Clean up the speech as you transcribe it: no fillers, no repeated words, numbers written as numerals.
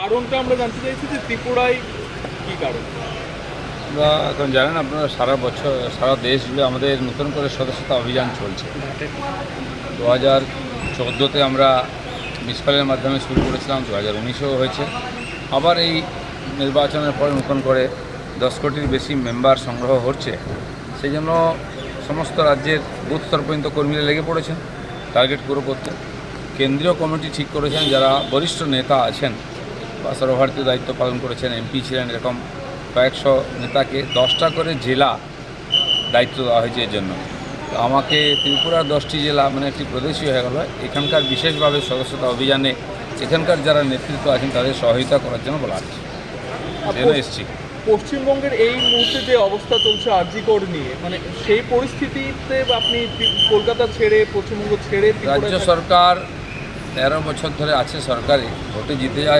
কারণটা আমরা জানতে চাইছি যে ত্রিপুরায় কি কারণ? আমরা এখন জানেন আপনারা সারা বছর সারা দেশ জুড়ে আমাদের নতুন করে সদস্যতা অভিযান চলছে। 2014-তে আমরা মিসফালের মাধ্যমে শুরু করেছিলাম, 2019-এও হয়েছে। আবার এই নির্বাচনের পরে নতুন করে 10 কোটির বেশি মেম্বার সংগ্রহ হচ্ছে। সেই জন্য সমস্ত রাজ্যের বুথ স্তর পর্যন্ত কর্মীরা লেগে পড়েছেন টার্গেট পুরো করতে। কেন্দ্রীয় কমিটি ঠিক করেছেন, যারা বরিষ্ঠ নেতা আছেন বা সর্বভারতীয় দায়িত্ব পালন করেছেন, এমপি ছিলেন, এরকম কয়েকশো নেতাকে 10টা করে জেলা দায়িত্ব দেওয়া হয়েছে এর জন্য। তো আমাকে ত্রিপুরার 10টি জেলা মানে একটি প্রদেশই হয়ে গেল, এখানকার বিশেষভাবে সদস্যতা অভিযানে এখানকার যারা নেতৃত্ব আছেন তাদের সহায়তা করার জন্য বলা হচ্ছে, জেনে এসেছি। পশ্চিমবঙ্গের এই মুহূর্তে যে অবস্থা চলছে আরজিকর নিয়ে, মানে সেই পরিস্থিতিতে আপনি কলকাতা ছেড়ে পশ্চিমবঙ্গ ছেড়ে রাজ্য সরকার 13 বছর ধরে আছে সরকারে, ভোটে জিতে যায়